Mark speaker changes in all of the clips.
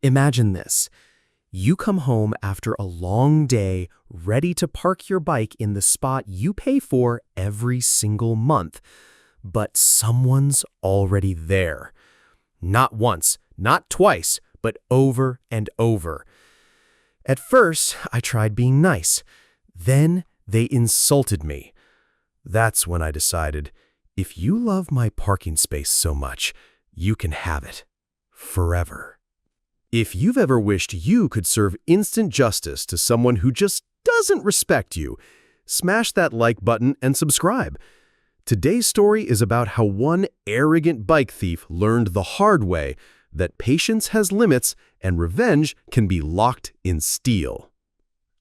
Speaker 1: Imagine this. You come home after a long day, ready to park your bike in the spot you pay for every single month. But someone's already there. Not once, not twice, but over and over. At first, I tried being nice. Then they insulted me. That's when I decided, if you love my parking space so much, you can have it. Forever. If you've ever wished you could serve instant justice to someone who just doesn't respect you, smash that like button and subscribe. Today's story is about how one arrogant bike thief learned the hard way that patience has limits and revenge can be locked in steel.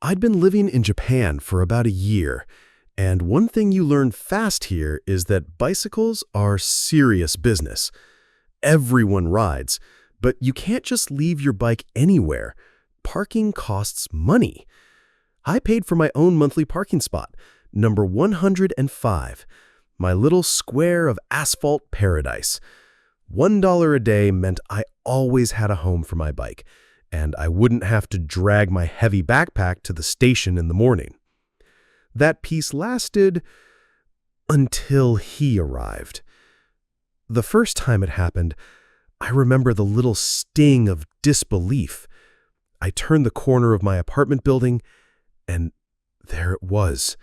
Speaker 1: I'd been living in Japan for about a year, and one thing you learn fast here is that bicycles are serious business. Everyone rides, but you can't just leave your bike anywhere. Parking costs money. I paid for my own monthly parking spot, number 105, my little square of asphalt paradise. $1 a day meant I always had a home for my bike, and I wouldn't have to drag my heavy backpack to the station in the morning. That peace lasted until he arrived. The first time it happened, I remember the little sting of disbelief. I turned the corner of my apartment building, and there it was.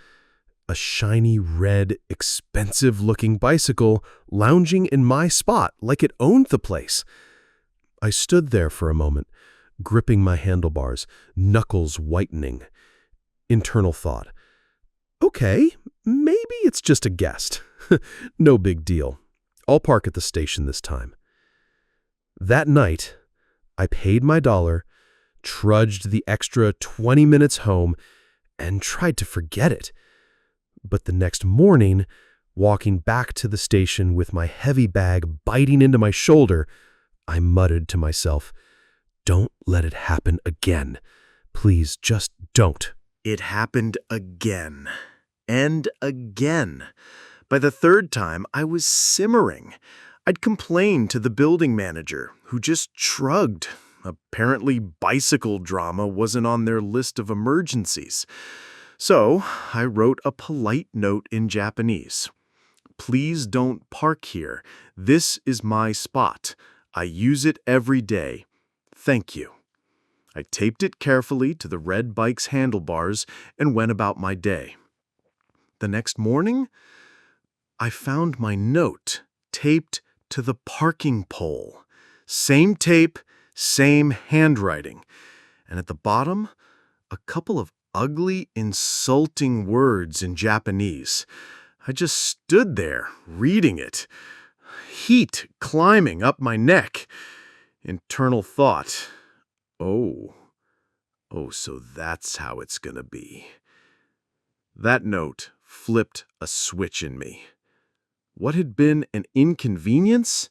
Speaker 1: A shiny, red, expensive-looking bicycle lounging in my spot like it owned the place. I stood there for a moment, gripping my handlebars, knuckles whitening. Internal thought, okay, maybe it's just a guest. No big deal. I'll park at the station this time. That night, I paid my dollar, trudged the extra 20 minutes home, and tried to forget it. But the next morning, walking back to the station with my heavy bag biting into my shoulder, I muttered to myself, "Don't let it happen again. Please, just don't."
Speaker 2: It happened again and again. By the third time, I was simmering. I'd complained to the building manager, who just shrugged. Apparently, bicycle drama wasn't on their list of emergencies. So, I wrote a polite note in Japanese. "Please don't park here. This is my spot. I use it every day. Thank you." I taped it carefully to the red bike's handlebars and went about my day. The next morning, I found my note taped to the parking pole. Same tape, same handwriting. And at the bottom, a couple of ugly, insulting words in Japanese. I just stood there, reading it. Heat climbing up my neck. Internal thought, oh, so that's how it's gonna be. That note flipped a switch in me. What had been an inconvenience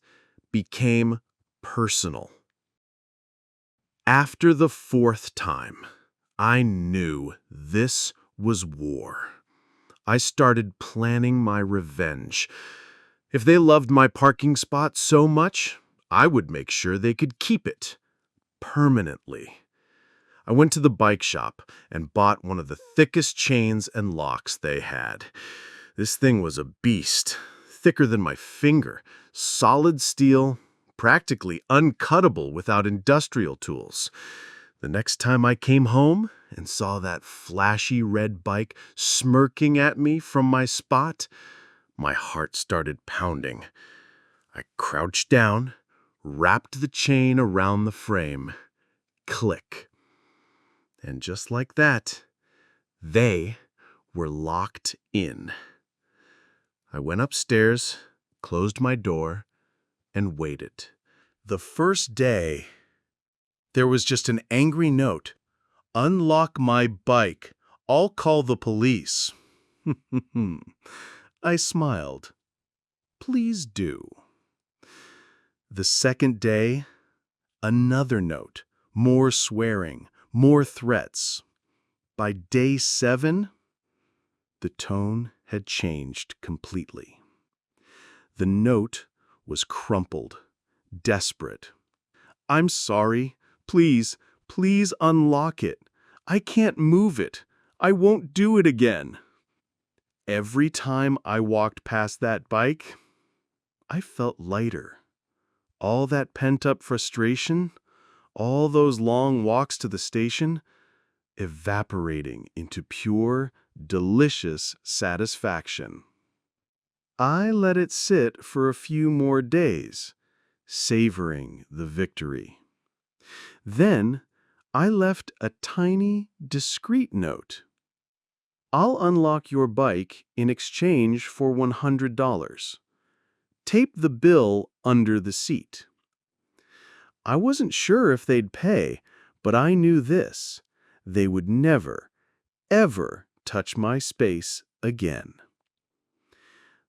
Speaker 2: became personal. After the fourth time, I knew this was war. I started planning my revenge. If they loved my parking spot so much, I would make sure they could keep it permanently. I went to the bike shop and bought one of the thickest chains and locks they had. This thing was a beast, thicker than my finger, solid steel, practically uncuttable without industrial tools. The next time I came home and saw that flashy red bike smirking at me from my spot, my heart started pounding. I crouched down, wrapped the chain around the frame. Click. And just like that, they were locked in. I went upstairs, closed my door, and waited. The first day, there was just an angry note. "Unlock my bike. I'll call the police." I smiled. "Please do." The second day, another note. More swearing, more threats. By day 7, the tone had changed completely. The note was crumpled, desperate. "I'm sorry. Please, please unlock it. I can't move it. I won't do it again." Every time I walked past that bike, I felt lighter. All that pent-up frustration, all those long walks to the station, evaporating into pure, delicious satisfaction. I let it sit for a few more days, savoring the victory. Then, I left a tiny, discreet note. "I'll unlock your bike in exchange for $100. Tape the bill under the seat." I wasn't sure if they'd pay, but I knew this: they would never, ever touch my space again.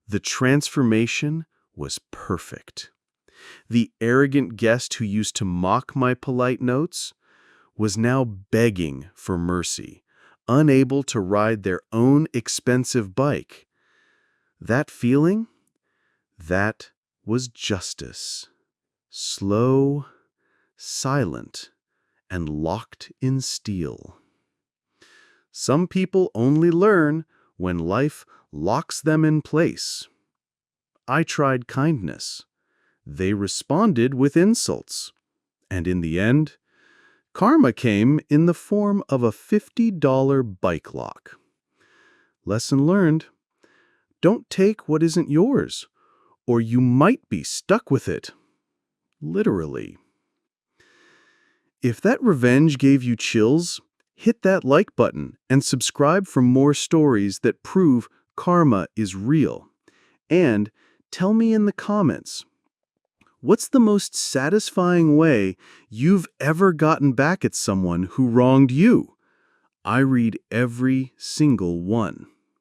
Speaker 2: The transformation was perfect. The arrogant guest who used to mock my polite notes was now begging for mercy, unable to ride their own expensive bike. That feeling? That was justice. Slow, silent, and locked in steel. Some people only learn when life locks them in place. I tried kindness. They responded with insults. And in the end, karma came in the form of a $50 bike lock. Lesson learned: don't take what isn't yours, or you might be stuck with it. Literally. If that revenge gave you chills, hit that like button and subscribe for more stories that prove karma is real. And tell me in the comments, what's the most satisfying way you've ever gotten back at someone who wronged you? I read every single one.